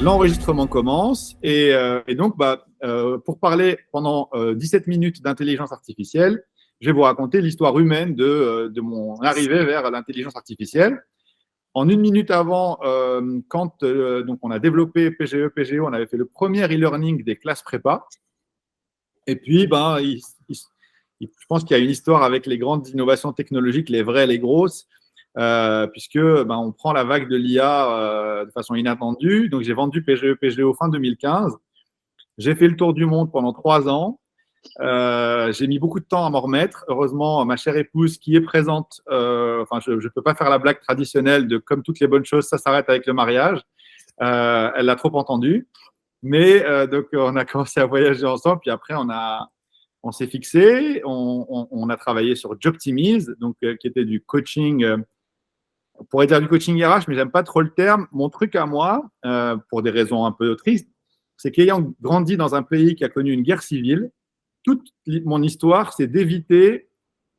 L'enregistrement commence et donc pour parler pendant 17 minutes d'intelligence artificielle, je vais vous raconter l'histoire humaine de mon arrivée vers l'intelligence artificielle. En une minute avant, quand donc on a développé PGE, PGO, on avait fait le premier e-learning des classes prépa. Et puis, je pense qu'il y a une histoire avec les grandes innovations technologiques, les vraies, les grosses, puisque on prend la vague de l'IA de façon inattendue. Donc, j'ai vendu PGE, PGO fin 2015. J'ai fait le tour du monde pendant 3 ans. J'ai mis beaucoup de temps à m'en remettre. Heureusement, ma chère épouse qui est présente, je ne peux pas faire la blague traditionnelle de comme toutes les bonnes choses, ça s'arrête avec le mariage. Elle l'a trop entendu. Mais donc, on a commencé à voyager ensemble, puis après, on s'est fixé, on a travaillé sur Jobtimize, donc, qui était du coaching, on pourrait dire du coaching RH, mais j'aime pas trop le terme. Mon truc à moi, pour des raisons un peu tristes, c'est qu'ayant grandi dans un pays qui a connu une guerre civile, toute mon histoire, c'est d'éviter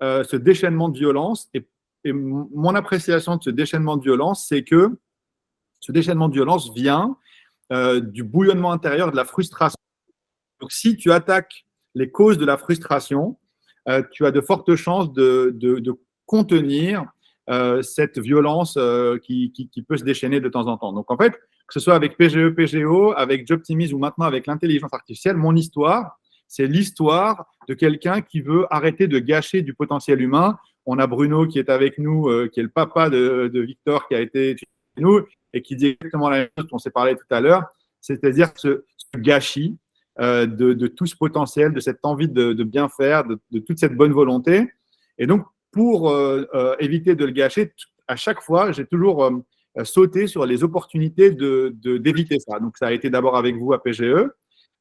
ce déchaînement de violence. Et mon appréciation de ce déchaînement de violence, c'est que ce déchaînement de violence vient du bouillonnement intérieur, de la frustration. Donc, si tu attaques les causes de la frustration, tu as de fortes chances de contenir cette violence qui peut se déchaîner de temps en temps. Donc, en fait, que ce soit avec PGE, PGO, avec Jobtimize ou maintenant avec l'intelligence artificielle, mon histoire, c'est l'histoire de quelqu'un qui veut arrêter de gâcher du potentiel humain. On a Bruno qui est avec nous, qui est le papa de Victor, qui a été chez nous, et qui dit exactement la même chose dont on s'est parlé tout à l'heure, c'est-à-dire ce gâchis de tout ce potentiel, de cette envie de bien faire, de toute cette bonne volonté. Et donc, pour éviter de le gâcher, à chaque fois, j'ai toujours sauté sur les opportunités d'éviter ça. Donc, ça a été d'abord avec vous à PGE.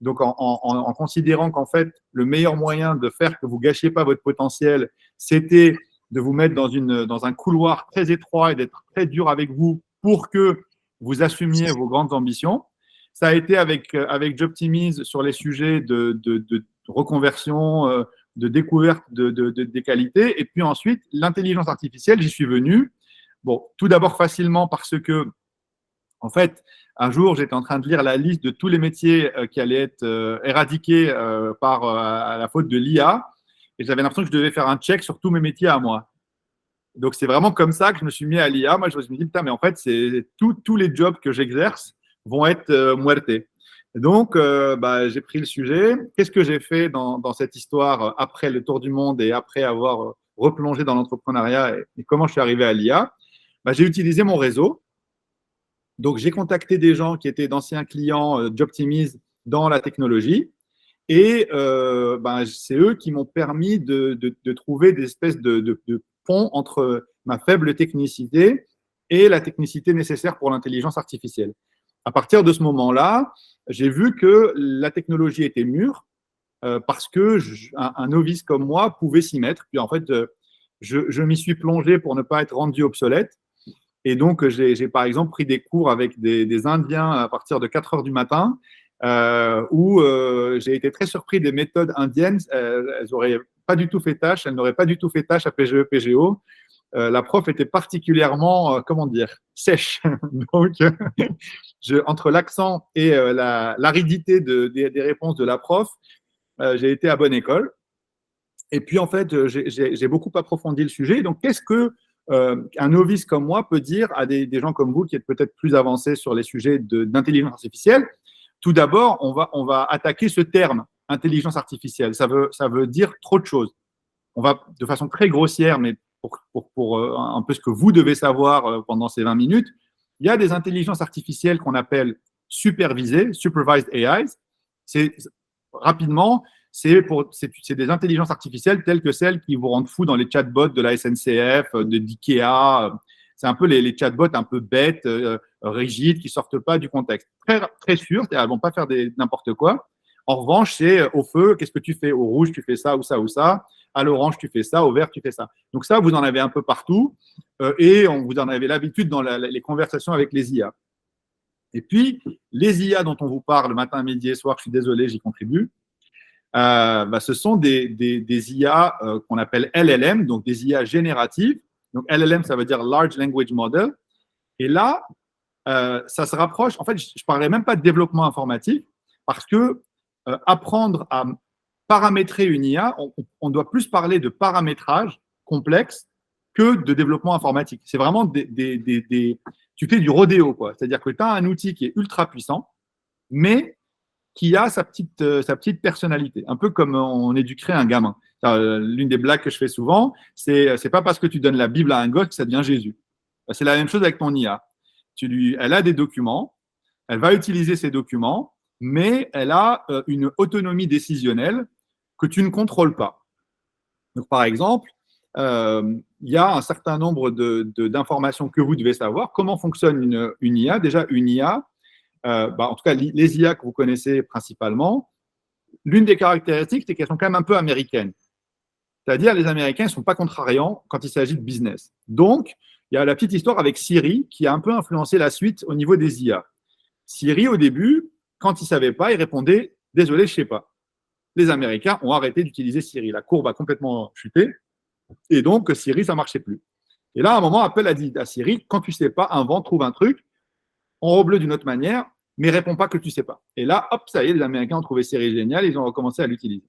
Donc, en considérant qu'en fait, le meilleur moyen de faire que vous ne gâchiez pas votre potentiel, c'était de vous mettre dans un couloir très étroit et d'être très dur avec vous pour que vous assumiez vos grandes ambitions. Ça a été avec Jobtimize sur les sujets de reconversion, de découverte des qualités. Et puis ensuite, l'intelligence artificielle, j'y suis venu. Bon, tout d'abord facilement parce que, en fait, un jour, j'étais en train de lire la liste de tous les métiers qui allaient être éradiqués à la faute de l'IA. Et j'avais l'impression que je devais faire un check sur tous mes métiers à moi. Donc, c'est vraiment comme ça que je me suis mis à l'IA. Moi, je me suis dit, putain, mais en fait, c'est tous les jobs que j'exerce vont être muertés. Donc, j'ai pris le sujet. Qu'est-ce que j'ai fait dans cette histoire après le tour du monde et après avoir replongé dans l'entrepreneuriat et comment je suis arrivé à l'IA? J'ai utilisé mon réseau. Donc, j'ai contacté des gens qui étaient d'anciens clients Jobtimize dans la technologie. Et c'est eux qui m'ont permis de trouver des espèces de ponts entre ma faible technicité et la technicité nécessaire pour l'intelligence artificielle. À partir de ce moment-là, j'ai vu que la technologie était mûre parce que un novice comme moi pouvait s'y mettre. Puis en fait, je m'y suis plongé pour ne pas être rendu obsolète. Et donc, j'ai par exemple pris des cours avec des Indiens à partir de 4 heures du matin où j'ai été très surpris des méthodes indiennes. Elles n'auraient pas du tout fait tâche, elles n'auraient pas du tout fait tâche à PGE, PGO. La prof était particulièrement, sèche. Donc, entre l'accent et l'aridité des réponses de la prof, j'ai été à bonne école. Et puis, en fait, j'ai beaucoup approfondi le sujet. Donc, qu'est-ce que un novice comme moi peut dire à des gens comme vous qui êtes peut-être plus avancés sur les sujets d'intelligence artificielle? Tout d'abord, on va attaquer ce terme, intelligence artificielle. Ça veut dire trop de choses. On va, de façon très grossière, mais pour un peu ce que vous devez savoir pendant ces 20 minutes, il y a des intelligences artificielles qu'on appelle supervisées, supervised AIs. Rapidement, c'est des intelligences artificielles telles que celles qui vous rendent fou dans les chatbots de la SNCF, d'IKEA. C'est un peu les chatbots un peu bêtes, rigides, qui sortent pas du contexte. Très, très sûr, elles vont pas faire n'importe quoi. En revanche, c'est au feu, qu'est-ce que tu fais? Au rouge, tu fais ça ou ça ou ça. À l'orange, tu fais ça. Au vert, tu fais ça. Donc ça, vous en avez un peu partout et vous en avez l'habitude dans les conversations avec les IA. Et puis, les IA dont on vous parle matin, midi et soir, je suis désolé, j'y contribue, ce sont des IA qu'on appelle LLM, donc des IA génératives. Donc LLM, ça veut dire Large Language Model. Et là, ça se rapproche. En fait, je ne parlerai même pas de développement informatique parce que apprendre à paramétrer une IA, on doit plus parler de paramétrage complexe que de développement informatique. C'est vraiment tu fais du rodéo, quoi. C'est-à-dire que tu as un outil qui est ultra puissant, mais qui a sa petite personnalité, un peu comme on éduquerait un gamin. L'une des blagues que je fais souvent, c'est pas parce que tu donnes la Bible à un gosse que ça devient Jésus. C'est la même chose avec ton IA. Elle a des documents, elle va utiliser ces documents, mais elle a une autonomie décisionnelle que tu ne contrôles pas. Donc, par exemple, il y a un certain nombre d'informations que vous devez savoir. Comment fonctionne une IA? Déjà, une IA, en tout cas, les IA que vous connaissez principalement, l'une des caractéristiques, c'est qu'elles sont quand même un peu américaines. C'est-à-dire, les Américains ne sont pas contrariants quand il s'agit de business. Donc, il y a la petite histoire avec Siri qui a un peu influencé la suite au niveau des IA. Siri, au début, quand il ne savait pas, il répondait « Désolé, je ne sais pas ». Les Américains ont arrêté d'utiliser Siri. La courbe a complètement chuté et donc Siri, ça ne marchait plus. Et là, à un moment, Apple a dit à Siri « Quand tu ne sais pas, invente, trouve un truc, on rebleu d'une autre manière, mais réponds pas que tu ne sais pas ». Et là, hop, ça y est, les Américains ont trouvé Siri génial, ils ont recommencé à l'utiliser.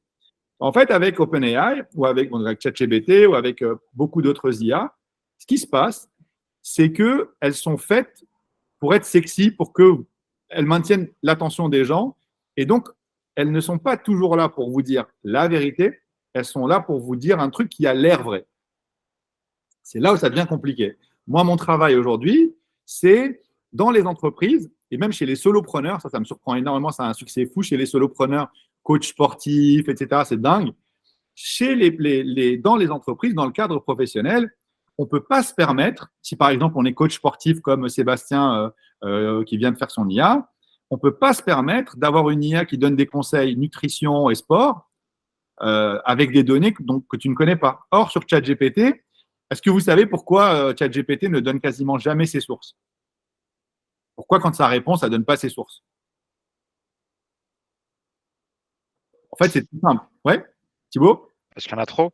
En fait, avec OpenAI ou avec ChatGPT ou avec beaucoup d'autres IA, ce qui se passe, c'est qu'elles sont faites pour être sexy, pour qu'elles maintiennent l'attention des gens. Et donc, elles ne sont pas toujours là pour vous dire la vérité, elles sont là pour vous dire un truc qui a l'air vrai. C'est là où ça devient compliqué. Moi, mon travail aujourd'hui, c'est dans les entreprises et même chez les solopreneurs, ça me surprend énormément, ça a un succès fou chez les solopreneurs, coach sportifs, etc. C'est dingue. Dans les entreprises, dans le cadre professionnel, on ne peut pas se permettre, si par exemple on est coach sportif comme Sébastien qui vient de faire son IA, on ne peut pas se permettre d'avoir une IA qui donne des conseils nutrition et sport avec des données que tu ne connais pas. Or, sur ChatGPT, est-ce que vous savez pourquoi ChatGPT ne donne quasiment jamais ses sources? Pourquoi, quand ça répond, ça ne donne pas ses sources? En fait, c'est tout simple. Ouais, Thibaut? Parce qu'il y en a trop.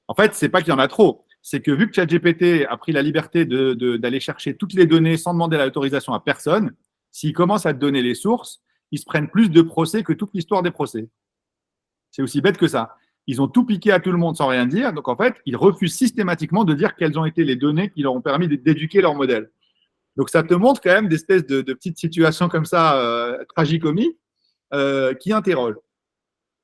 En fait, ce n'est pas qu'il y en a trop. C'est que vu que ChatGPT a pris la liberté d'aller chercher toutes les données sans demander l'autorisation à personne, s'ils commencent à te donner les sources, ils se prennent plus de procès que toute l'histoire des procès. C'est aussi bête que ça. Ils ont tout piqué à tout le monde sans rien dire. Donc, en fait, ils refusent systématiquement de dire quelles ont été les données qui leur ont permis d'éduquer leur modèle. Donc, ça te montre quand même des espèces de petites situations comme ça, tragicomiques, qui interrogent.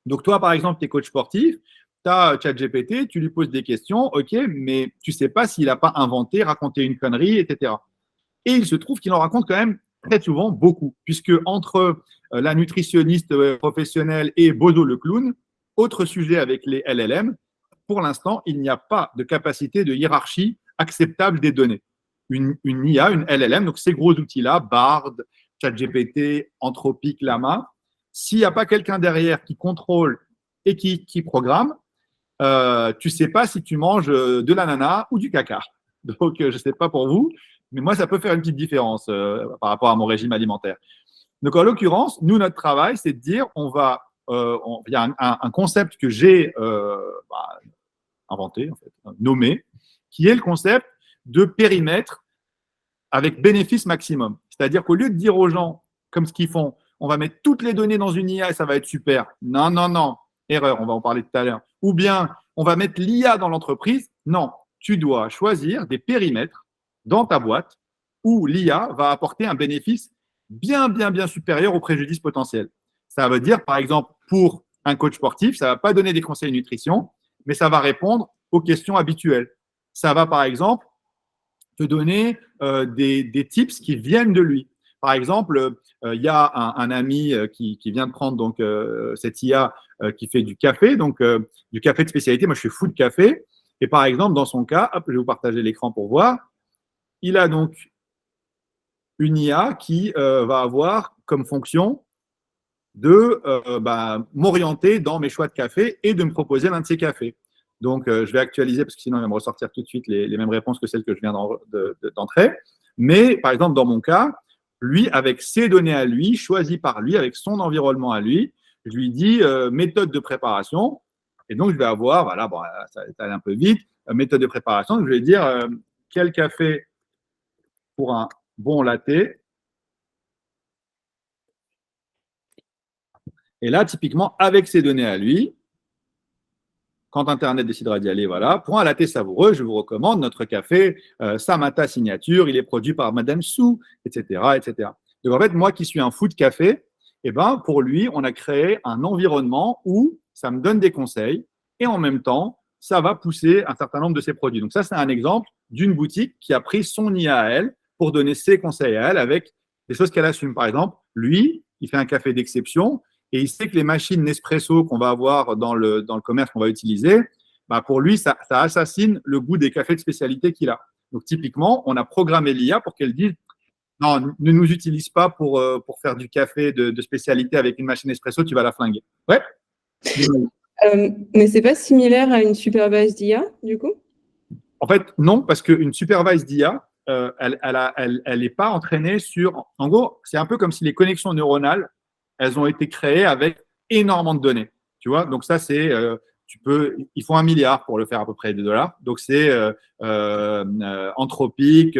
Donc, toi, par exemple, tu es coach sportif, tu as ChatGPT, tu lui poses des questions, ok, mais tu ne sais pas s'il n'a pas inventé, raconté une connerie, etc. Et il se trouve qu'il en raconte quand même très souvent beaucoup, puisque entre la nutritionniste professionnelle et Bozo le clown, autre sujet avec les LLM, pour l'instant, il n'y a pas de capacité de hiérarchie acceptable des données. Une IA, une LLM, donc ces gros outils-là, Bard, ChatGPT, Anthropic, Llama, s'il n'y a pas quelqu'un derrière qui contrôle et qui programme, tu ne sais pas si tu manges de l'ananas ou du caca. Donc, je ne sais pas pour vous, mais moi, ça peut faire une petite différence par rapport à mon régime alimentaire. Donc, en l'occurrence, nous, notre travail, c'est de dire, il y a un concept que j'ai inventé, en fait, nommé, qui est le concept de périmètre avec bénéfice maximum. C'est-à-dire qu'au lieu de dire aux gens, comme ce qu'ils font, on va mettre toutes les données dans une IA et ça va être super. Non, non, non. Erreur, on va en parler tout à l'heure. Ou bien, on va mettre l'IA dans l'entreprise. Non, tu dois choisir des périmètres dans ta boîte où l'IA va apporter un bénéfice bien, bien, bien supérieur au préjudice potentiel. Ça veut dire, par exemple, pour un coach sportif, ça ne va pas donner des conseils nutrition, mais ça va répondre aux questions habituelles. Ça va, par exemple, te donner des tips qui viennent de lui. Par exemple, il y a un ami qui vient de prendre donc, cette IA qui fait du café, donc du café de spécialité. Moi, je suis fou de café. Et par exemple, dans son cas, hop, je vais vous partager l'écran pour voir. Il a donc une IA qui va avoir comme fonction de m'orienter dans mes choix de café et de me proposer l'un de ces cafés. Donc, je vais actualiser parce que sinon, il va me ressortir tout de suite les mêmes réponses que celles que je viens d'entrer. Mais, par exemple, dans mon cas, lui, avec ses données à lui, choisies par lui, avec son environnement à lui, je lui dis méthode de préparation. Et donc, je vais avoir, voilà, bon, ça va aller un peu vite, méthode de préparation. Donc, je vais dire quel café pour un bon latte. Et là, typiquement, avec ces données à lui, quand Internet décidera d'y aller, voilà, pour un latte savoureux, je vous recommande notre café Samata Signature, il est produit par Madame Sou, etc., etc. Donc en fait, moi qui suis un fou de café, eh ben, pour lui, on a créé un environnement où ça me donne des conseils et en même temps, ça va pousser un certain nombre de ses produits. Donc ça, c'est un exemple d'une boutique qui a pris son IA à elle pour donner ses conseils à elle avec des choses qu'elle assume. Par exemple, lui, il fait un café d'exception et il sait que les machines Nespresso qu'on va avoir dans le commerce qu'on va utiliser, bah pour lui, ça assassine le goût des cafés de spécialité qu'il a. Donc, typiquement, on a programmé l'IA pour qu'elle dise non, ne nous utilise pas pour faire du café de spécialité avec une machine Nespresso, tu vas la flinguer. Ouais. Mais c'est pas similaire à une supervised IA, du coup? En fait, non, parce qu'une supervised IA, elle n'est pas entraînée sur. En gros, c'est un peu comme si les connexions neuronales, elles ont été créées avec énormément de données. Tu vois, donc ça, c'est. Il faut 1 milliard pour le faire à peu près de dollars. Donc c'est Anthropic,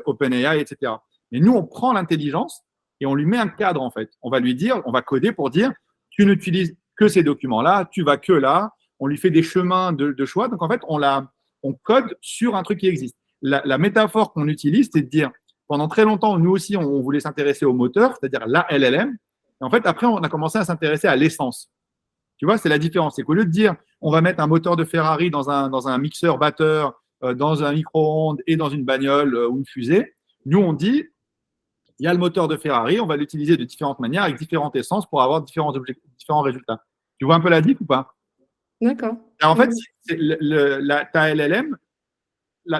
OpenAI, etc. Mais nous, on prend l'intelligence et on lui met un cadre en fait. On va lui dire, on va coder pour dire, tu n'utilises que ces documents-là, tu vas que là. On lui fait des chemins de choix. Donc en fait, on code sur un truc qui existe. La métaphore qu'on utilise, c'est de dire, pendant très longtemps, nous aussi, on voulait s'intéresser au moteur, c'est-à-dire la LLM. Et en fait, après, on a commencé à s'intéresser à l'essence. Tu vois, c'est la différence. C'est qu'au lieu de dire, on va mettre un moteur de Ferrari dans un mixeur batteur, dans un micro-ondes et dans une bagnole ou une fusée, nous, on dit, il y a le moteur de Ferrari, on va l'utiliser de différentes manières, avec différentes essences pour avoir différents résultats. Tu vois un peu la diff ou pas? D'accord. En fait, ta LLM,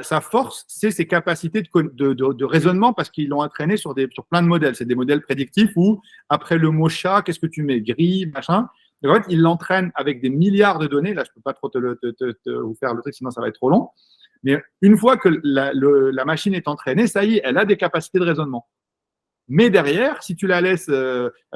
sa force, c'est ses capacités de raisonnement parce qu'ils l'ont entraîné sur plein de modèles. C'est des modèles prédictifs où, après le mot chat, qu'est-ce que tu mets? Gris, machin. Donc, en fait, ils l'entraînent avec des milliards de données. Là, je ne peux pas trop vous faire le truc, sinon ça va être trop long. Mais une fois que la machine est entraînée, ça y est, elle a des capacités de raisonnement. Mais derrière, si tu la laisses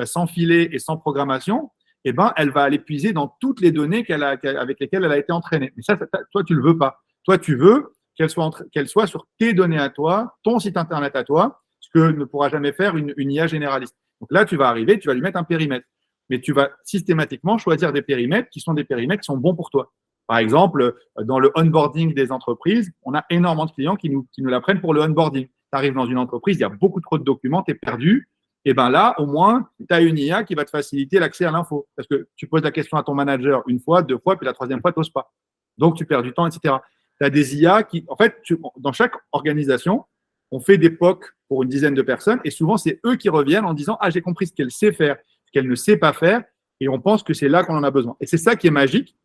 sans filet et sans programmation, eh ben, elle va aller puiser dans toutes les données avec lesquelles elle a été entraînée. Mais ça, toi, tu ne le veux pas. Toi, tu veux qu'elle soit sur tes données à toi, ton site internet à toi, ce que ne pourra jamais faire une IA généraliste. Donc là, tu vas arriver, tu vas lui mettre un périmètre. Mais tu vas systématiquement choisir des périmètres qui sont des périmètres qui sont bons pour toi. Par exemple, dans le onboarding des entreprises, on a énormément de clients qui nous l'apprennent pour le onboarding. Tu arrives dans une entreprise, il y a beaucoup trop de documents, tu es perdu. Et bien là, au moins, tu as une IA qui va te faciliter l'accès à l'info. Parce que tu poses la question à ton manager une fois, 2 fois, puis la 3e fois, tu n'oses pas. Donc, tu perds du temps, etc. Tu as des IA qui, en fait, dans chaque organisation, on fait des POC pour une dizaine de personnes et souvent, c'est eux qui reviennent en disant « Ah, j'ai compris ce qu'elle sait faire, ce qu'elle ne sait pas faire et on pense que c'est là qu'on en a besoin. » Et c'est ça qui est magique.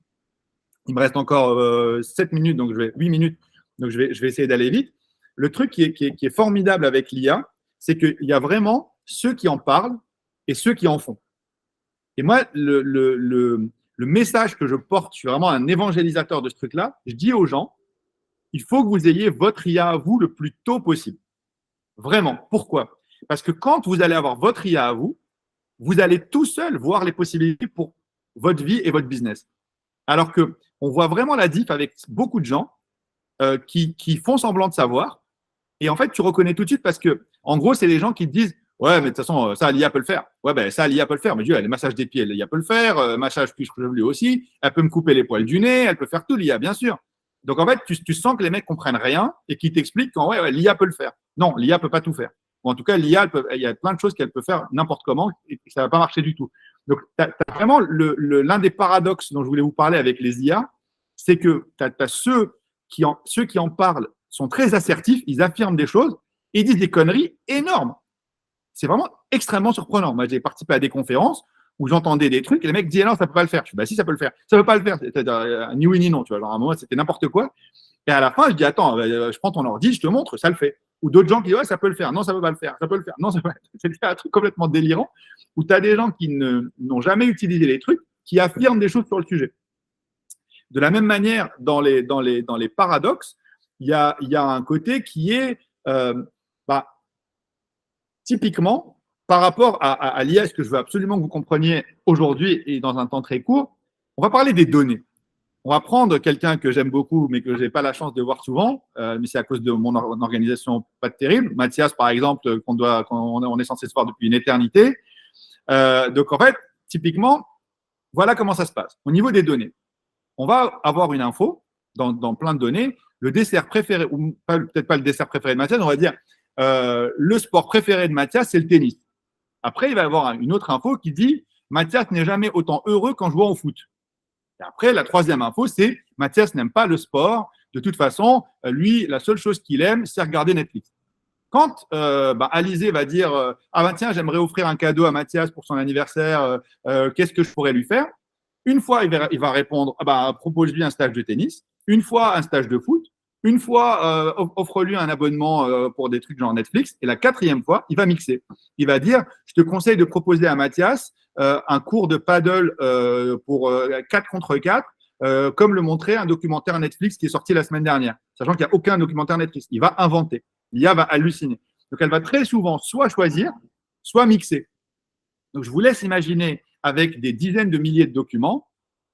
Il me reste encore 7 minutes, donc 8 minutes, donc je vais essayer d'aller vite. Le truc qui est formidable avec l'IA, c'est qu'il y a vraiment ceux qui en parlent et ceux qui en font. Et moi, le message que je porte, je suis vraiment un évangélisateur de ce truc-là, je dis aux gens, il faut que vous ayez votre IA à vous le plus tôt possible. Vraiment. Pourquoi? Parce que quand vous allez avoir votre IA à vous, vous allez tout seul voir les possibilités pour votre vie et votre business. Alors qu'on voit vraiment la diff avec beaucoup de gens qui font semblant de savoir. Et en fait, tu reconnais tout de suite parce que, en gros, c'est les gens qui te disent ouais, mais de toute façon, ça, l'IA peut le faire. Ouais, ben ça, l'IA peut le faire. Mais Dieu, les massages des pieds, l'IA peut le faire. Massage cuisse chevelu aussi. Elle peut me couper les poils du nez. Elle peut faire tout, l'IA, bien sûr. Donc, en fait, tu sens que les mecs comprennent rien et qu'ils t'expliquent qu'en ouais, l'IA peut le faire. Non, l'IA peut pas tout faire. Ou en tout cas, l'IA, il y a plein de choses qu'elle peut faire n'importe comment et ça va pas marcher du tout. Donc, tu as vraiment l'un des paradoxes dont je voulais vous parler avec les IA, c'est que tu as ceux qui en parlent sont très assertifs, ils affirment des choses et ils disent des conneries énormes. C'est vraiment extrêmement surprenant. Moi, j'ai participé à des conférences où j'entendais des trucs et les mecs disaient non, ça peut pas le faire. Je dis bah si, ça peut le faire. Ça peut pas le faire. C'était ni oui ni non. Tu vois, genre à un moment, c'était n'importe quoi. Et à la fin, je dis attends, je prends ton ordi, je te montre, ça le fait. Ou d'autres gens qui disent ouais, ça peut le faire. Non, ça peut pas le faire. Ça peut le faire. Non, ça peut. C'était un truc complètement délirant où tu as des gens qui n'ont jamais utilisé les trucs, qui affirment des choses sur le sujet. De la même manière, dans les paradoxes, il y a un côté qui est typiquement par rapport à l'IA, ce que je veux absolument que vous compreniez aujourd'hui et dans un temps très court, on va parler des données. on va prendre quelqu'un que j'aime beaucoup, mais que je n'ai pas la chance de voir souvent, mais c'est à cause de mon organisation pas terrible. Mathias, par exemple, on est censé se voir depuis une éternité. Donc, en fait, typiquement, voilà comment ça se passe. Au niveau des données, on va avoir une info dans plein de données. Le dessert préféré, ou peut-être pas le dessert préféré de Mathias, on va dire le sport préféré de Mathias, c'est le tennis. Après, il va y avoir une autre info qui dit Mathias n'est jamais autant heureux qu'en jouant au foot. Et après, la troisième info, c'est Mathias n'aime pas le sport. De toute façon, lui, la seule chose qu'il aime, c'est regarder Netflix. Quand Alizé va dire ah ben tiens, j'aimerais offrir un cadeau à Mathias pour son anniversaire, qu'est-ce que je pourrais lui faire? Une fois, il va répondre propose-lui un stage de tennis. Une fois, un stage de foot. Une fois, offre-lui un abonnement pour des trucs genre Netflix. Et la quatrième fois, il va mixer. Il va dire je te conseille de proposer à Mathias un cours de paddle pour 4 contre 4, comme le montrait un documentaire Netflix qui est sorti la semaine dernière, sachant qu'il n'y a aucun documentaire Netflix. Il va inventer. L'IA va halluciner. Donc, elle va très souvent soit choisir, soit mixer. Donc, je vous laisse imaginer, avec des dizaines de milliers de documents,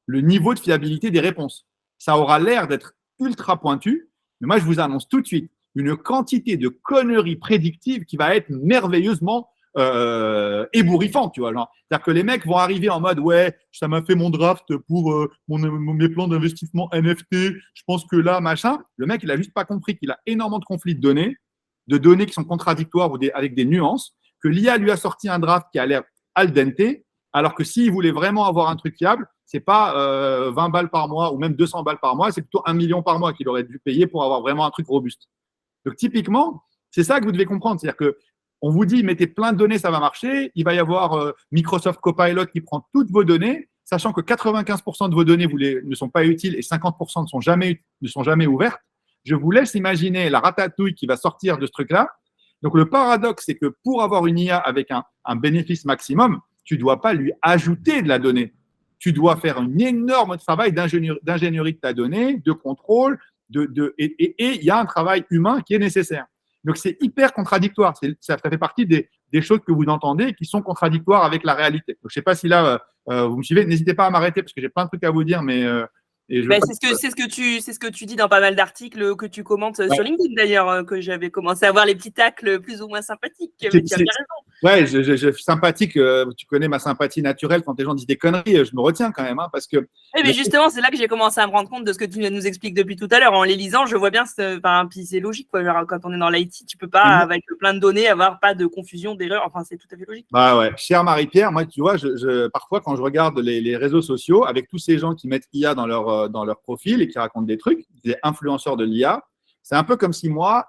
le niveau de fiabilité des réponses. Ça aura l'air d'être ultra pointu, mais moi, je vous annonce tout de suite une quantité de conneries prédictives qui va être merveilleusement ébouriffante, tu vois. C'est-à-dire que les mecs vont arriver en mode ouais, ça m'a fait mon draft pour mes plans d'investissement NFT, je pense que là, machin. Le mec, il a juste pas compris qu'il a énormément de conflits de données qui sont contradictoires ou avec des nuances, que l'IA lui a sorti un draft qui a l'air al dente, alors que s'il voulait vraiment avoir un truc fiable, c'est pas 20 balles par mois ou même 200 balles par mois, c'est plutôt 1 million par mois qu'il aurait dû payer pour avoir vraiment un truc robuste. Donc typiquement, c'est ça que vous devez comprendre, c'est-à-dire que on vous dit mettez plein de données, ça va marcher. Il va y avoir Microsoft Copilot qui prend toutes vos données, sachant que 95% de vos données ne sont pas utiles et 50% ne sont jamais ouvertes. Je vous laisse imaginer la ratatouille qui va sortir de ce truc-là. Donc, le paradoxe, c'est que pour avoir une IA avec un bénéfice maximum, tu ne dois pas lui ajouter de la donnée. Tu dois faire un énorme travail d'ingénierie de ta donnée, de contrôle, et il y a un travail humain qui est nécessaire. Donc, c'est hyper contradictoire. Ça fait partie des choses que vous entendez qui sont contradictoires avec la réalité. Donc, je ne sais pas si là, vous me suivez. N'hésitez pas à m'arrêter parce que j'ai plein de trucs à vous dire, mais… c'est ce que tu dis dans pas mal d'articles que tu commentes sur LinkedIn d'ailleurs, que j'avais commencé à voir les petits tacles plus ou moins sympathiques. Mais tu as bien raison. Ouais, je sympathique. Tu connais ma sympathie naturelle quand les gens disent des conneries. Je me retiens quand même, parce que. Mais justement, c'est là que j'ai commencé à me rendre compte de ce que tu nous expliques depuis tout à l'heure. En les lisant, je vois bien. Puis c'est logique, quoi. Genre, quand on est dans l'IT, tu peux pas, avec plein de données, avoir pas de confusion, d'erreur. Enfin, c'est tout à fait logique. Bah ouais, chère Marie-Pierre, moi, tu vois, parfois quand je regarde les réseaux sociaux, avec tous ces gens qui mettent IA dans leur profil et qui racontent des trucs, des influenceurs de l'IA, c'est un peu comme si moi,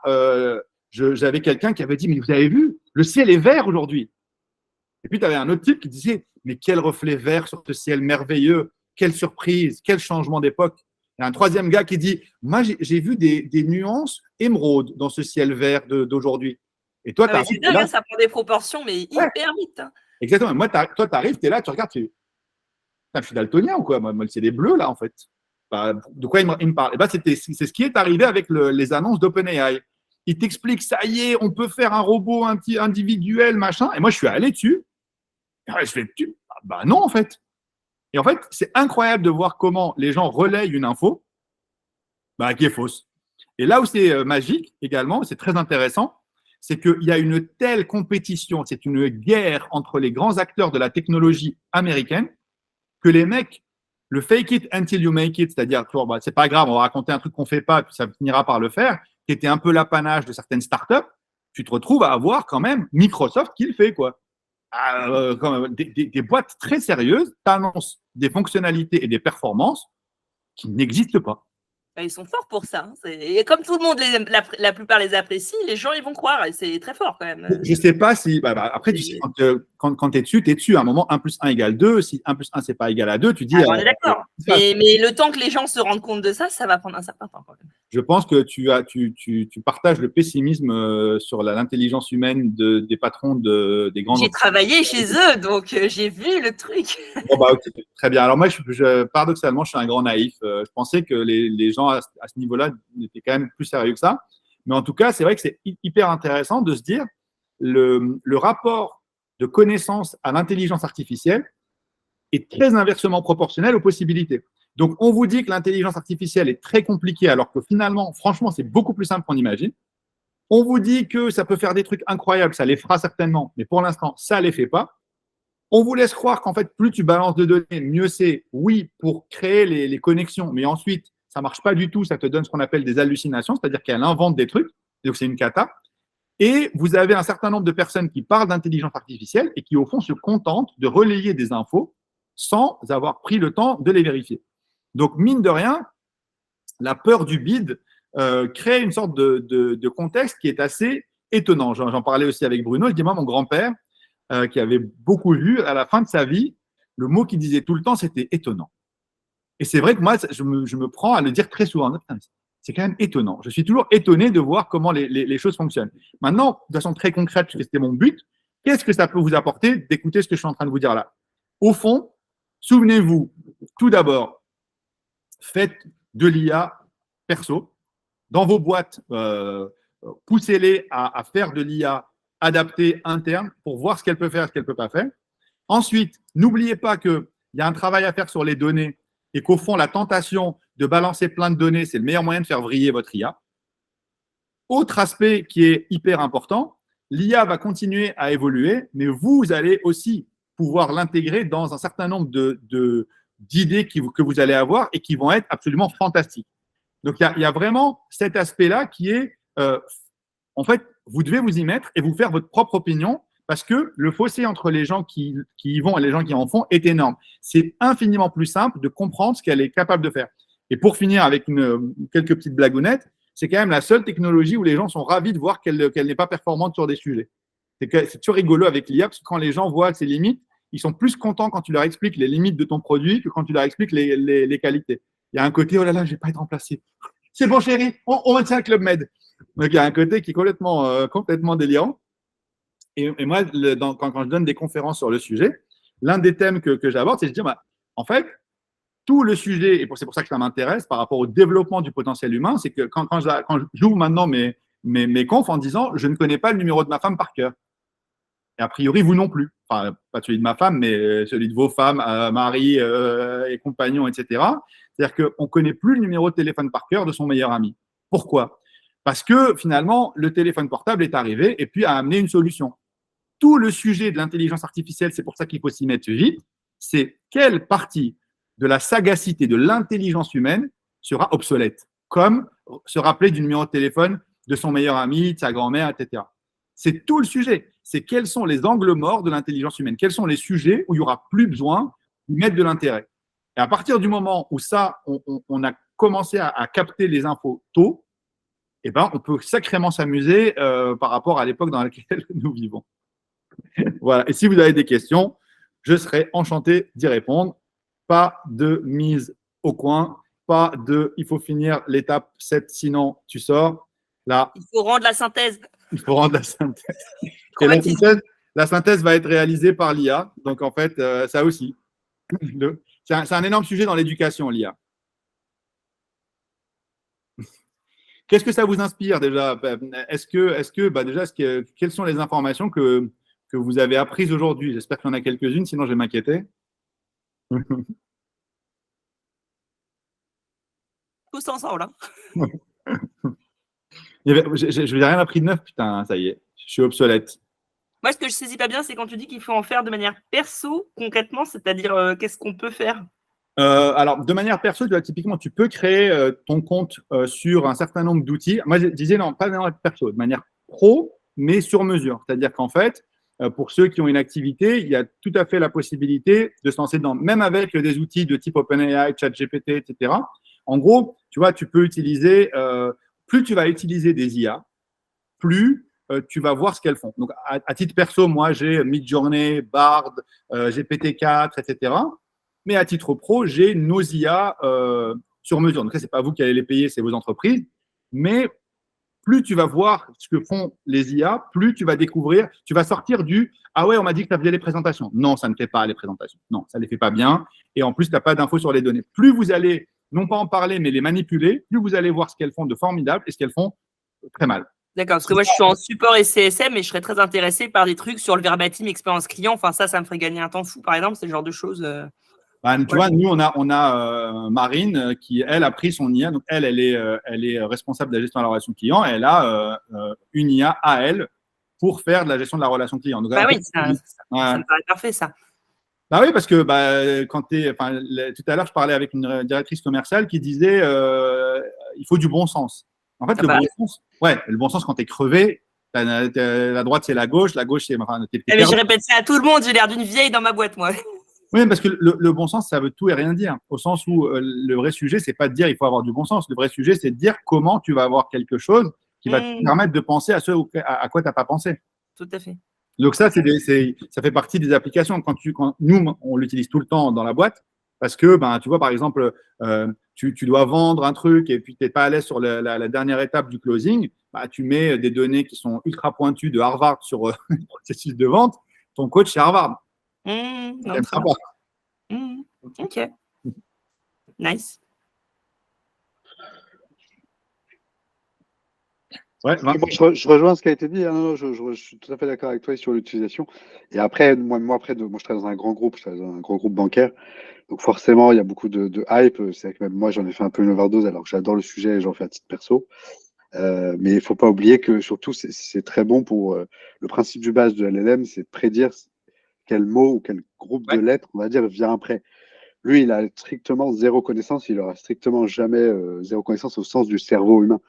j'avais quelqu'un qui avait dit, mais vous avez vu, le ciel est vert aujourd'hui. Et puis, tu avais un autre type qui disait, mais quel reflet vert sur ce ciel merveilleux, quelle surprise, quel changement d'époque. Et un troisième gars qui dit, moi, j'ai vu des nuances émeraudes dans ce ciel vert d'aujourd'hui. Et toi, c'est dingue, ça prend des proportions, mais hyper vite. Hein. Exactement. Moi, toi, tu arrives, tu es là, tu regardes, je suis daltonien ou quoi? Moi, c'est des bleus, là, en fait. De quoi il me parle? C'est ce qui est arrivé avec les annonces d'OpenAI. Il t'explique, ça y est, on peut faire un robot individuel, machin. Et moi, je suis allé dessus. Je fais, non, en fait. Et en fait, c'est incroyable de voir comment les gens relayent une info qui est fausse. Et là où c'est magique également, c'est très intéressant, c'est qu'il y a une telle compétition, c'est une guerre entre les grands acteurs de la technologie américaine que les mecs, le fake it until you make it, c'est-à-dire, c'est pas grave, on va raconter un truc qu'on fait pas, puis ça finira par le faire, qui était un peu l'apanage de certaines startups, tu te retrouves à avoir quand même Microsoft qui le fait, quoi. Des boîtes très sérieuses t'annoncent des fonctionnalités et des performances qui n'existent pas. Ils sont forts pour ça. Et comme tout le monde, la plupart les apprécient, les gens, ils vont croire. Et c'est très fort quand même. Je ne sais pas si… après, tu sais, quand tu es dessus, à un moment, 1 plus 1 égale 2. Si 1 plus 1, c'est pas égal à 2, tu dis… on est d'accord. Mais le temps que les gens se rendent compte de ça, ça va prendre un certain temps quand même. Je pense que tu partages le pessimisme sur l'intelligence humaine des patrons des grandes… J'ai travaillé chez eux, donc j'ai vu le truc. Okay, très bien. Alors moi, paradoxalement, je suis un grand naïf. Je pensais que les gens à ce niveau-là étaient quand même plus sérieux que ça. Mais en tout cas, c'est vrai que c'est hyper intéressant de se dire le rapport de connaissance à l'intelligence artificielle est très inversement proportionnel aux possibilités. Donc, on vous dit que l'intelligence artificielle est très compliquée, alors que finalement, franchement, c'est beaucoup plus simple qu'on imagine. On vous dit que ça peut faire des trucs incroyables, ça les fera certainement, mais pour l'instant, ça ne les fait pas. On vous laisse croire qu'en fait, plus tu balances de données, mieux c'est, oui, pour créer les connexions, mais ensuite, ça ne marche pas du tout, ça te donne ce qu'on appelle des hallucinations, c'est-à-dire qu'elle invente des trucs, donc c'est une cata. Et vous avez un certain nombre de personnes qui parlent d'intelligence artificielle et qui, au fond, se contentent de relayer des infos sans avoir pris le temps de les vérifier. Donc, mine de rien, la peur du bid crée une sorte de contexte qui est assez étonnant. J'en parlais aussi avec Bruno. Je dis, moi, mon grand-père, qui avait beaucoup vu, à la fin de sa vie, le mot qu'il disait tout le temps, c'était étonnant. Et c'est vrai que moi, je me prends à le dire très souvent. C'est quand même étonnant. Je suis toujours étonné de voir comment les choses fonctionnent. Maintenant, de façon très concrète, puisque c'était mon but, qu'est-ce que ça peut vous apporter d'écouter ce que je suis en train de vous dire là? Au fond, souvenez-vous, tout d'abord, faites de l'IA perso. Dans vos boîtes, poussez-les à faire de l'IA adaptée interne pour voir ce qu'elle peut faire et ce qu'elle ne peut pas faire. Ensuite, n'oubliez pas qu'il y a un travail à faire sur les données et qu'au fond, la tentation de balancer plein de données, c'est le meilleur moyen de faire vriller votre IA. Autre aspect qui est hyper important, l'IA va continuer à évoluer, mais vous allez aussi pouvoir l'intégrer dans un certain nombre d'idées que vous allez avoir et qui vont être absolument fantastiques. Donc, il y a vraiment cet aspect-là qui est, en fait, vous devez vous y mettre et vous faire votre propre opinion parce que le fossé entre les gens qui y vont et les gens qui en font est énorme. C'est infiniment plus simple de comprendre ce qu'elle est capable de faire. Et pour finir avec quelques petites blagounettes, c'est quand même la seule technologie où les gens sont ravis de voir qu'elle n'est pas performante sur des sujets. C'est toujours rigolo avec l'IA parce que quand les gens voient ses limites, ils sont plus contents quand tu leur expliques les limites de ton produit que quand tu leur expliques les qualités. Il y a un côté, oh là là, je ne vais pas être remplacé. C'est bon, chérie, on maintient le Club Med. Donc, il y a un côté qui est complètement délirant. Et moi, quand je donne des conférences sur le sujet, l'un des thèmes que j'aborde, c'est de dire, en fait, tout le sujet, et c'est pour ça que ça m'intéresse par rapport au développement du potentiel humain, c'est que quand j'ouvre maintenant mes confs en disant, je ne connais pas le numéro de ma femme par cœur. Et a priori, vous non plus. Enfin, pas celui de ma femme, mais celui de vos femmes, mari et compagnons, etc. C'est-à-dire qu'on ne connaît plus le numéro de téléphone par cœur de son meilleur ami. Pourquoi? Parce que finalement, le téléphone portable est arrivé et puis a amené une solution. Tout le sujet de l'intelligence artificielle, c'est pour ça qu'il faut s'y mettre vite, c'est quelle partie de la sagacité de l'intelligence humaine sera obsolète, comme se rappeler du numéro de téléphone de son meilleur ami, de sa grand-mère, etc. C'est tout le sujet. C'est quels sont les angles morts de l'intelligence humaine, quels sont les sujets où il n'y aura plus besoin de mettre de l'intérêt. Et à partir du moment où ça, on a commencé à capter les infos tôt, eh ben, on peut sacrément s'amuser par rapport à l'époque dans laquelle nous vivons. Voilà. Et si vous avez des questions, je serai enchanté d'y répondre. Pas de mise au coin, pas de il faut finir l'étape 7, sinon tu sors. Là, il faut rendre la synthèse. Il faut rendre la synthèse. Et la synthèse va être réalisée par l'IA. Donc, en fait, ça aussi. C'est un énorme sujet dans l'éducation, l'IA. Qu'est-ce que ça vous inspire déjà? Quelles sont les informations que vous avez apprises aujourd'hui? J'espère qu'il y en a quelques-unes, sinon je vais m'inquiéter. Tous ensemble. Hein. Je n'ai rien appris de neuf, putain, ça y est, je suis obsolète. Moi, ce que je ne saisis pas bien, c'est quand tu dis qu'il faut en faire de manière perso, concrètement, c'est-à-dire qu'est-ce qu'on peut faire? Alors, de manière perso, typiquement, tu peux créer ton compte sur un certain nombre d'outils. Moi, je disais, non, pas de manière perso, de manière pro, mais sur mesure. C'est-à-dire qu'en fait, pour ceux qui ont une activité, il y a tout à fait la possibilité de se lancer dedans, même avec des outils de type OpenAI, ChatGPT, etc. En gros, tu vois, tu peux utiliser, plus tu vas utiliser des IA, plus tu vas voir ce qu'elles font. Donc, à titre perso, moi, j'ai Midjourney, Bard, GPT-4, etc. Mais à titre pro, j'ai nos IA sur mesure. Donc, ça, ce n'est pas vous qui allez les payer, c'est vos entreprises. Mais plus tu vas voir ce que font les IA, plus tu vas découvrir, tu vas sortir du « Ah ouais, on m'a dit que ça faisait les présentations. » Non, ça ne fait pas les présentations. Non, ça ne les fait pas bien. Et en plus, tu n'as pas d'infos sur les données. Plus vous allez, non pas en parler, mais les manipuler, plus vous allez voir ce qu'elles font de formidable et ce qu'elles font très mal. D'accord, parce que moi, je suis en support et CSM et je serais très intéressée par des trucs sur le verbatim expérience client. Enfin, ça me ferait gagner un temps fou, par exemple, c'est le genre de choses. Bah, tu vois, nous, on a Marine qui, elle, a pris son IA. Donc, elle est responsable de la gestion de la relation client. Et elle a une IA à elle pour faire de la gestion de la relation client. Donc, Bah en oui, fait, ça me paraît parfait, ça. bah oui, parce que tout à l'heure, je parlais avec une directrice commerciale qui disait il faut du bon sens. En fait, le bon sens, quand tu es crevé, la droite, c'est la gauche c'est. Enfin, mais je répète ça à tout le monde, j'ai l'air d'une vieille dans ma boîte, moi. Oui, parce que le bon sens, ça veut tout et rien dire. Au sens où le vrai sujet, c'est pas de dire il faut avoir du bon sens. Le vrai sujet, c'est de dire comment tu vas avoir quelque chose qui va te permettre de penser à à quoi tu n'as pas pensé. Tout à fait. Donc ça, ça fait partie des applications. Nous, on l'utilise tout le temps dans la boîte parce que, tu vois, par exemple, tu dois vendre un truc et puis tu n'es pas à l'aise sur la dernière étape du closing, tu mets des données qui sont ultra pointues de Harvard sur le processus de vente. Ton coach, c'est Harvard. Ok. Nice. Ouais, je rejoins ce qui a été dit. Hein, non, je suis tout à fait d'accord avec toi sur l'utilisation. Et après, moi, je travaille dans un grand groupe, bancaire. Donc forcément, il y a beaucoup de hype. C'est vrai que même moi, j'en ai fait un peu une overdose, alors que j'adore le sujet et j'en fais à titre perso. Mais il ne faut pas oublier que surtout, c'est très bon pour le principe du base de LLM, c'est de prédire quel mot ou quel groupe de lettres, on va dire, vient après. Lui, il a strictement zéro connaissance, il aura strictement jamais zéro connaissance au sens du cerveau humain.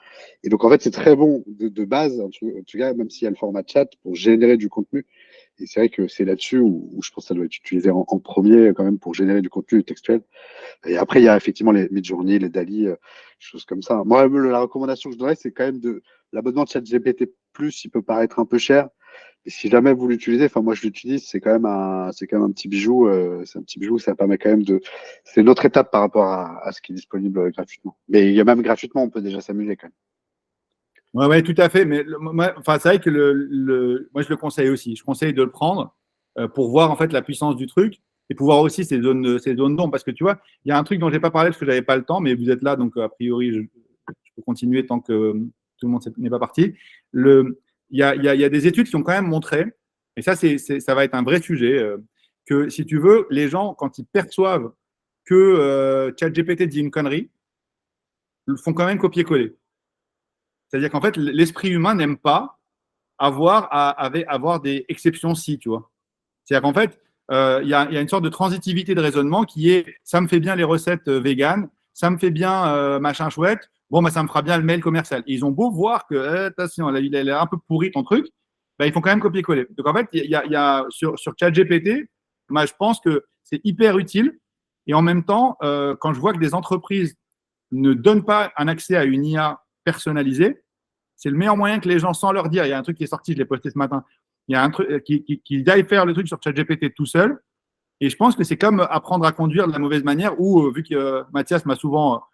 Et donc, en fait, c'est très bon de base, en tout cas, même s'il y a le format chat, pour générer du contenu. Et c'est vrai que c'est là-dessus où je pense que ça doit être utilisé en premier, quand même, pour générer du contenu textuel. Et après, il y a effectivement les Midjourney, les DALL-E, choses comme ça. Moi, la recommandation que je donnerais, c'est quand même l'abonnement de ChatGPT+, il peut paraître un peu cher. Et si jamais vous l'utilisez, enfin moi je l'utilise, c'est quand même un petit bijou. C'est un petit bijou, ça permet quand même c'est une autre étape par rapport à ce qui est disponible gratuitement. Mais il y a même gratuitement, on peut déjà s'amuser quand même. Ouais, tout à fait. Mais c'est vrai que moi je le conseille aussi. Je conseille de le prendre pour voir en fait la puissance du truc et pour voir aussi ses zones d'ombre. Parce que tu vois, il y a un truc dont j'ai pas parlé parce que j'avais pas le temps, mais vous êtes là, donc a priori je peux continuer tant que tout le monde n'est pas parti. Il y a des études qui ont quand même montré, et ça, ça va être un vrai sujet, que si tu veux, les gens, quand ils perçoivent que ChatGPT dit une connerie, le font quand même copier-coller. C'est-à-dire qu'en fait, l'esprit humain n'aime pas avoir des exceptions si, tu vois. C'est-à-dire qu'en fait, il y a une sorte de transitivité de raisonnement qui est ça me fait bien les recettes véganes, ça me fait bien machin chouette, bon, ça me fera bien le mail commercial. Et ils ont beau voir que, attention, il est un peu pourri ton truc, ils font quand même copier-coller. Donc, en fait, il y a sur ChatGPT, moi, je pense que c'est hyper utile. Et en même temps, quand je vois que des entreprises ne donnent pas un accès à une IA personnalisée, c'est le meilleur moyen que les gens, sans leur dire, il y a un truc qui est sorti, je l'ai posté ce matin, il y a un truc qui aille faire le truc sur ChatGPT tout seul. Et je pense que c'est comme apprendre à conduire de la mauvaise manière, ou vu que Mathias m'a souvent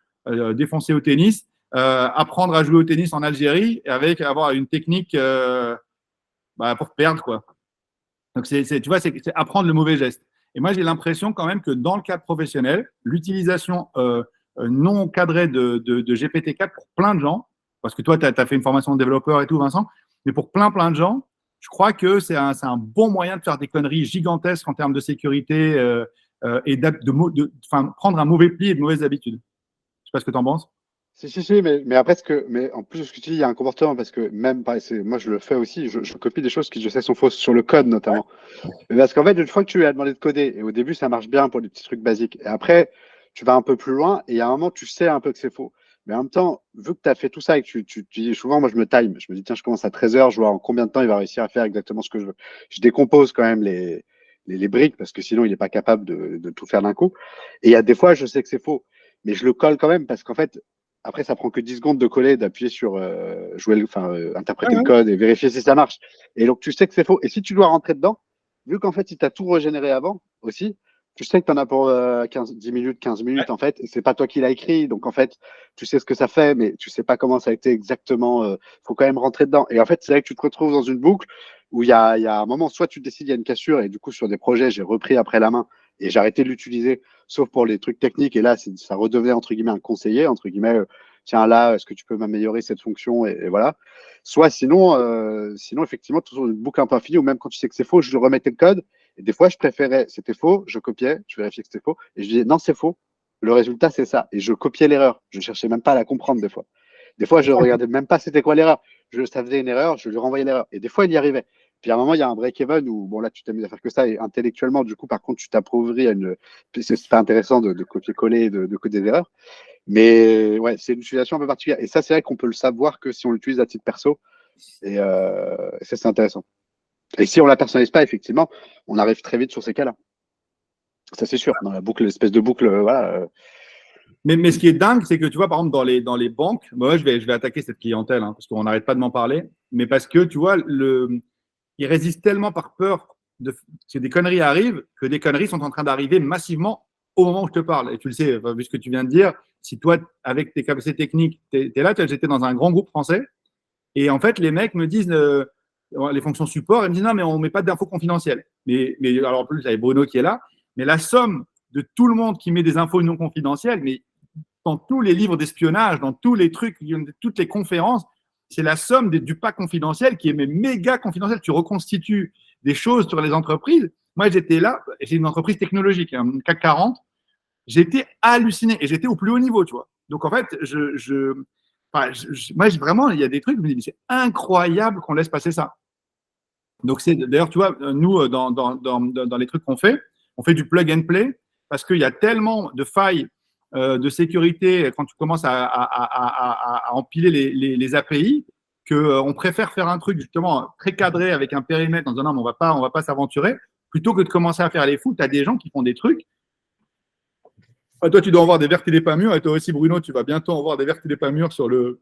défoncé au tennis, apprendre à jouer au tennis en Algérie avec avoir une technique pour perdre, quoi. Donc, tu vois, c'est apprendre le mauvais geste. Et moi, j'ai l'impression quand même que dans le cadre professionnel, l'utilisation non cadrée de GPT-4 pour plein de gens, parce que toi, tu as fait une formation de développeur et tout, Vincent, mais pour plein de gens, je crois que c'est un bon moyen de faire des conneries gigantesques en termes de sécurité et prendre un mauvais pli et de mauvaises habitudes. Je ne sais pas ce que tu en penses. Si, mais après, mais en plus, ce que tu dis, il y a un comportement, parce que même, moi, je le fais aussi, je copie des choses qui, je sais, sont fausses sur le code, notamment. Ouais. Mais parce qu'en fait, une fois que tu lui as demandé de coder, et au début, ça marche bien pour des petits trucs basiques, et après, tu vas un peu plus loin, et à un moment, tu sais un peu que c'est faux. Mais en même temps, vu que tu as fait tout ça et que tu dis souvent, moi, je me time, je me dis, tiens, je commence à 13h, je vois en combien de temps il va réussir à faire exactement ce que je veux. Je décompose quand même les briques, parce que sinon, il n'est pas capable de tout faire d'un coup. Et il y a des fois, je sais que c'est faux, mais je le colle quand même, parce qu'en fait, après, ça prend que 10 secondes de coller, d'appuyer sur interpréter le code et vérifier si ça marche. Et donc, tu sais que c'est faux. Et si tu dois rentrer dedans, vu qu'en fait, il t'a tout régénéré avant aussi, tu sais que tu en as pour 10 minutes, 15 minutes, en fait. Et c'est pas toi qui l'as écrit. Donc, en fait, tu sais ce que ça fait, mais tu sais pas comment ça a été exactement. Faut quand même rentrer dedans. Et en fait, c'est vrai que tu te retrouves dans une boucle où il y a un moment, soit tu décides, il y a une cassure, et du coup, sur des projets, j'ai repris après la main et j'ai arrêté de l'utiliser, sauf pour les trucs techniques. Et là, ça redevenait, entre guillemets, un conseiller, entre guillemets, tiens, là, est-ce que tu peux m'améliorer cette fonction, et voilà. Soit sinon, effectivement, toujours une boucle un peu infinie, ou même quand tu sais que c'est faux, je remettais le code, Et des fois, je préférais, c'était faux, je copiais, je vérifiais que c'était faux, et je disais, non, c'est faux. Le résultat, c'est ça. Et je copiais l'erreur. Je cherchais même pas à la comprendre des fois. Des fois, je regardais même pas c'était quoi l'erreur. Ça faisait une erreur, je lui renvoyais l'erreur. Et des fois, il y arrivait. Puis à un moment, il y a un break-even où, bon, là, tu t'amuses à faire que ça. Et intellectuellement, du coup, par contre, tu t'appauvris à une. C'est pas intéressant de copier-coller, de coder des erreurs. Mais ouais, c'est une utilisation un peu particulière. Et ça, c'est vrai qu'on peut le savoir que si on l'utilise à titre perso. Et ça, c'est intéressant. Et si on la personnalise pas, effectivement, on arrive très vite sur ces cas-là. Ça, c'est sûr. Dans la boucle, l'espèce de boucle, voilà. Mais ce qui est dingue, c'est que tu vois, par exemple, dans les banques, moi, je vais attaquer cette clientèle, hein, parce qu'on n'arrête pas de m'en parler, mais parce que, tu vois, ils résistent tellement par peur que des conneries arrivent, que des conneries sont en train d'arriver massivement au moment où je te parle. Et tu le sais, enfin, vu ce que tu viens de dire, si toi, avec tes capacités techniques, tu es là, j'étais dans un grand groupe français, et en fait, les mecs me disent, les fonctions support, ils me disent, non, mais on ne met pas d'infos confidentielles. Mais alors, en plus, il y Bruno qui est là, mais la somme de tout le monde qui met des infos non confidentielles, mais dans tous les livres d'espionnage, dans tous les trucs, toutes les conférences, c'est la somme du pas confidentiel qui est méga confidentiel. Tu reconstitues des choses sur les entreprises. Moi, j'étais là, et c'est une entreprise technologique, un CAC 40. J'étais halluciné et j'étais au plus haut niveau, tu vois. Donc, en fait, moi, vraiment, il y a des trucs, je me dis, c'est incroyable qu'on laisse passer ça. Donc, d'ailleurs, tu vois, nous, dans les trucs qu'on fait, on fait du plug and play parce qu'il y a tellement de failles de sécurité quand tu commences à empiler les API qu'on préfère faire un truc justement très cadré avec un périmètre en disant non, mais on va pas s'aventurer plutôt que de commencer à faire les fous. Tu as des gens qui font des trucs. Toi, tu dois en voir des vertes et des pas mûres, et toi aussi, Bruno, tu vas bientôt en voir des vertes et des pas mûres sur le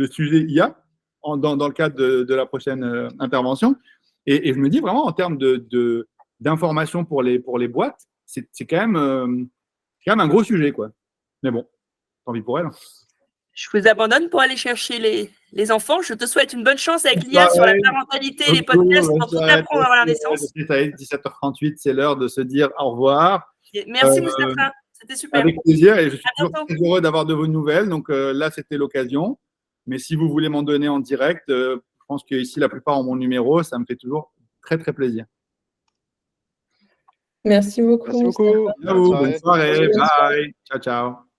sujet IA dans le cadre de la prochaine intervention. Et je me dis vraiment en termes d'information pour les boîtes, c'est quand même un gros sujet, quoi. Mais bon, tant pis pour elle. Je vous abandonne pour aller chercher les enfants. Je te souhaite une bonne chance avec l'IA sur la parentalité et les podcasts pour tout apprendre avant la naissance. 17h38, c'est l'heure de se dire au revoir. Merci Moustapha, c'était super. Avec plaisir, et je suis toujours très heureux d'avoir de vos nouvelles. Donc là, c'était l'occasion. Mais si vous voulez m'en donner en direct, je pense qu'ici, la plupart ont mon numéro. Ça me fait toujours très, très plaisir. Merci beaucoup. Merci beaucoup. Bonne soirée. Bye. Ciao, ciao.